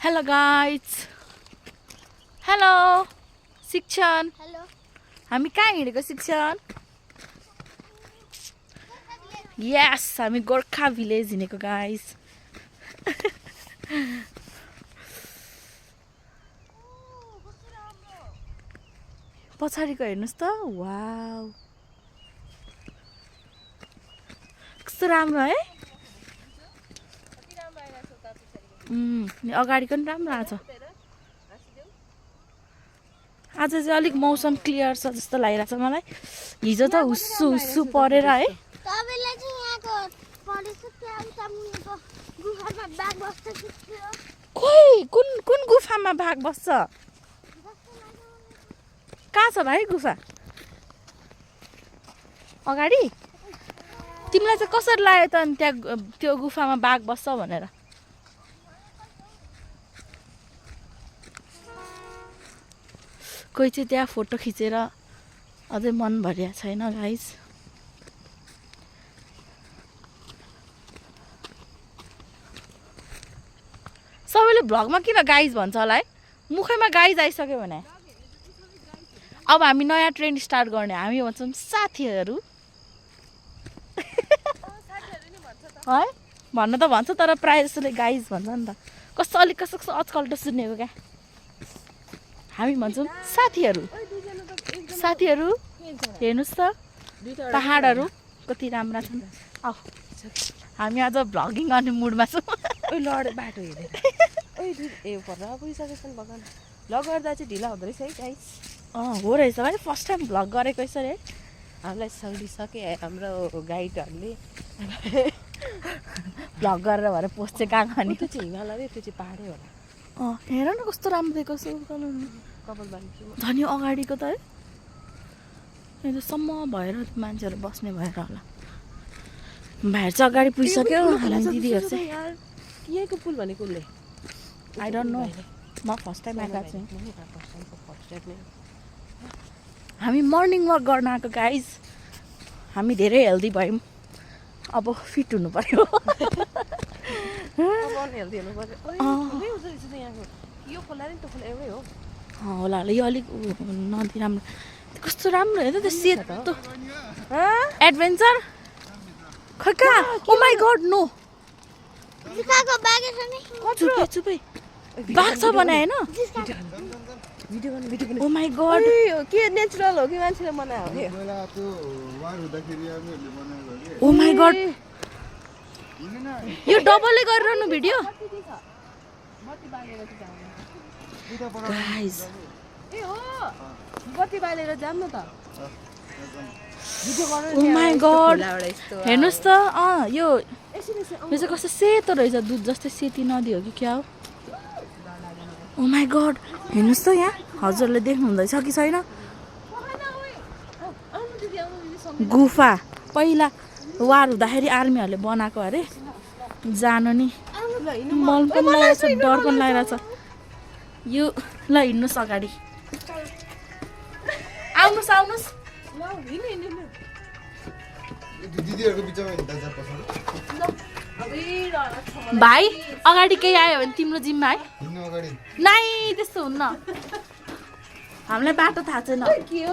Hello guys. Hello. शिक्षण. Hello हामी कहाँ हिँडेको शिक्षण? Yes, हामी गोर्खा भिलेज हिँडेको गाइस. पछाडिको हेर्नुस् त. वाउ. कस्तो राम्रो है? अगाडिको पनि राम्रो आएको छ. आज चाहिँ अलिक मौसम क्लियर छ जस्तो लागिरहेछ मलाई. हिजो त हुस्सु हुस्सु परेर है. तपाईलाई चाहिँ यहाँको पढेको त्यहाँ उता मुनिको गुफामा बाघ बस्छ थियो. खोइ कुन कुन गुफामा बाघ बस्छ? कहाँ छ भाइ गुफा? अगाडि? तिमीलाई चाहिँ कसरी लाग्यो त अनि त्यहाँ त्यो गुफामा बाघ बस्छ भनेर? कोही चाहिँ त्यहाँ फोटो खिचेर अझै मन भरिया छैन गाइस. सबैले भ्लगमा किन गाइज भन्छ होला है? मुखैमा गाइज आइसक्यो भने अब हामी नयाँ ट्रेन्ड स्टार्ट गर्ने. हामी भन्छौँ साथीहरू है. भन्न त भन्छ तर प्रायः जसोले गाइज भन्छ नि त. कस्तो अलिक कस्तो अचकल्टो सुनेको क्या. हामी भन्छौँ साथीहरू. साथीहरू हेर्नुहोस् त पहाडहरू कति राम्रा छन्. आऊ हामी आज भ्लगिङ गर्ने मुडमा छौँ. लडे बाटो हेरेर ए पर पुगिसकेछन् भगवान्. भ्लग गर्दा चाहिँ ढिला हुँदो रहेछ है गाइस. हो रहेछ भने फर्स्ट टाइम भ्लग गरेको यसरी है. हामीलाई सौडिसके हाम्रो गाइडहरूले. भ्लग गरेर भएर पोस्ट चाहिँ कहाँ गर्ने? त्यो चाहिँ हिमालय त्यो चाहिँ पाहाडै होला. हेर न कस्तो राम्रो देखेको छु. कपालबारी धनी अगाडिको त है. यो सम्म भएर मान्छेहरू बस्ने भएर होला. भाइहरू चाहिँ अगाडि पुगिसक्यो. हामी दिदीहरू चाहिँ यहीँको पुल भनेको उसले. I don't know. म फर्स्ट टाइम आएको छु. हामी मर्निङ वाक गर्न आएको गाइज. हामी धेरै हेल्दी भयौँ. अब फिट हुनु पर्यो. यो खोला नि त्यो खोला एउटै हो. होला होला. यो अलिक नदी राम्रो. कस्तो राम्रो हेर त्यो सेतो एडभेन्चर. खै कहाँ? ओ माई गड नो. जिस्काको बाघ छ नि. चुपै चुपै बाघ छ भने होइन? भिडियो गर्नु ओ माई गड. के नेचुरल हो कि मान्छेले बनायो हो? ओ माई गड. यो डबलले गरिरहनु भिडियो गाइज. ए हो बत्ती बालेर जाम न त. Video oh my god. हेर्नुहोस् त. यो चाहिँ कस्तो सेतो रहेछ. दुध जस्तै सेती नदी हो कि क्या हो? ओ माई गड. हेर्नुहोस् त यहाँ. हजुरले देख्नु हुँदैछ कि छैन? गुफा पहिला वार हुँदाखेरि आर्मीहरूले बनाएको अरे. जानु नि मल पनि लगाएको छ, डर पनि लगाइरहेको छ. यो ल हिँड्नुहोस् अगाडि. आउनुहोस् आउनुहोस्. भाइ अगाडि केही आयो भने तिम्रो जिम्मा है. नाइ त्यस्तो हुन्न. हामीलाई बाटो थाहा छैन. के हो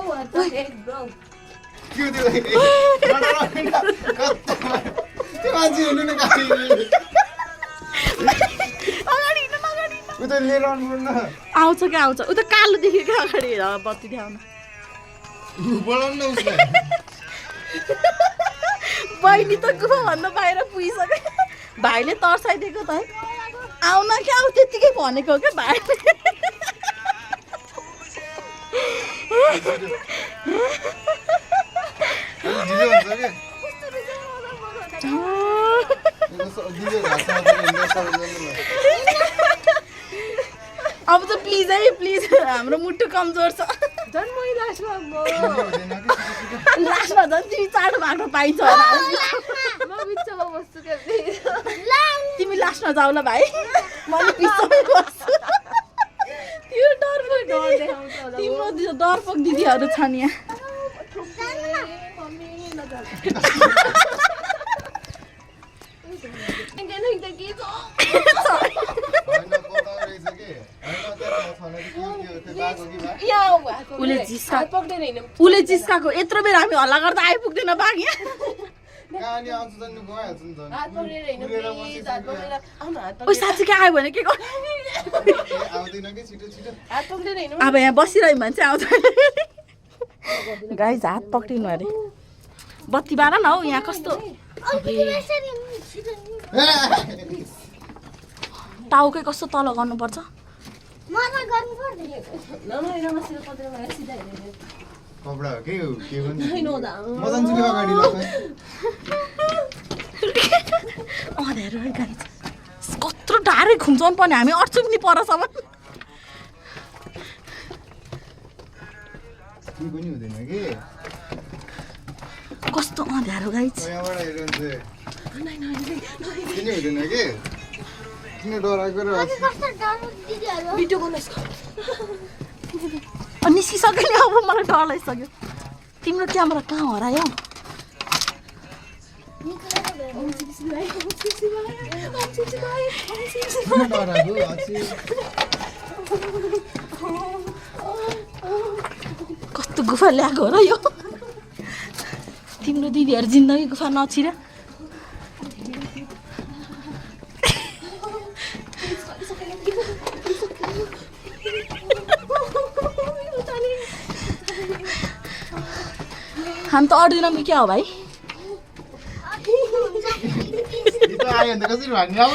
आउँछ क्या आउँछ. उता कालो देख्यो क्या अगाडि. बत्ती देखाउन. बहिनी त गुफाभन्दा बाहिर पुगिसक्यो. भाइले तर्साइदिएको त है. आउन क्या आऊ त्यत्तिकै भनेको क्या भाइ. अब त प्लिज है प्लिज. हाम्रो मुटु कमजोर छ. लास्टमा झन् तिमी चाँडो भाग्न पाइन्छ होला. तिमी लास्टमा जाऊ ल भाइ. म पिछाडि बस्छु. त्यो तिम्रो डरपोक दिदीहरू छन् यहाँ. उसले जिस्काएको यत्रो बेर हामी हल्ला गर्दा आइपुग्दैन बाघ यहाँ ओ साँच्ची क्या आयो भने के गर्नु अब यहाँ बसिरह्यो भने चाहिँ आउँछ गाइस हात पक्रिनु अरे बत्ती बार न हौ यहाँ कस्तो टाउकै कस्तो तल गर्नुपर्छ कपडा हो के भन्छ म जान्छु के अगाडि अँध्यारो है गाइस कत्रो डाइरेक्ट खुम्चाउनु पर्ने हामी अड्छौँ नि परसम्म के पनि हुँदैन के कस्तो अँध्यारो गाइस यहाँबाट हेर्यो भने चाहिँ किन हुँदैन के किन डराएको र भिडियो गर्नुहोस् निस्किसक्यो नि अब मलाई डर लागिसक्यो तिम्रो क्यामेरा कहाँ हरायो किन डराएको कस्तो गुफा ल्याएको हो र यो तिम्रो दिदीहरू जिन्दगी गुफा नछिर हामी त अड्दैनौँ कि क्या हो भाइ आयो भने त कसरी भाग्ने आऊ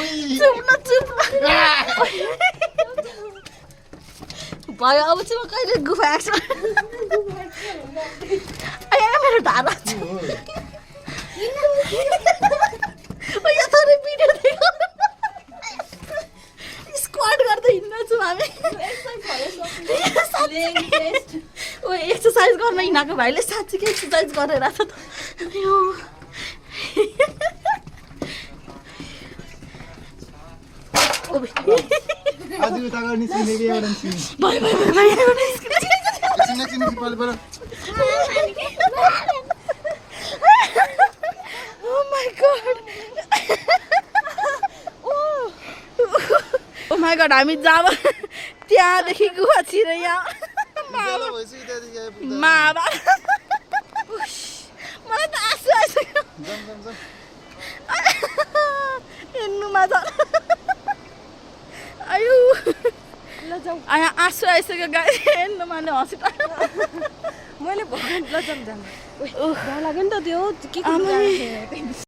भयो अब चाहिँ म कहिले गुफा आएको छु मेरो ढाडा स्क्वाड गर्दै हिँड्दैछौँ हामी ओ एक्सर्साइज गर्न हिँडेको भाइले साँच्चीकै एक्सर्साइज गरेर छ त आज उता गर्ने चिने के एउटा चिने भयो चिने चिने पहिले पहिले Oh my god. Oh my god, हामी जाब त्यहाँदेखि गुफा छिर यहाँ माबा मलाई त आँसु आइसक्यो हेर्नुमा त आयु यहाँ आँसु आइसक्यो गाई हेर्नुमा नै हँसी मैले भगवान् ल जाम डर लाग्यो नि त त्यो के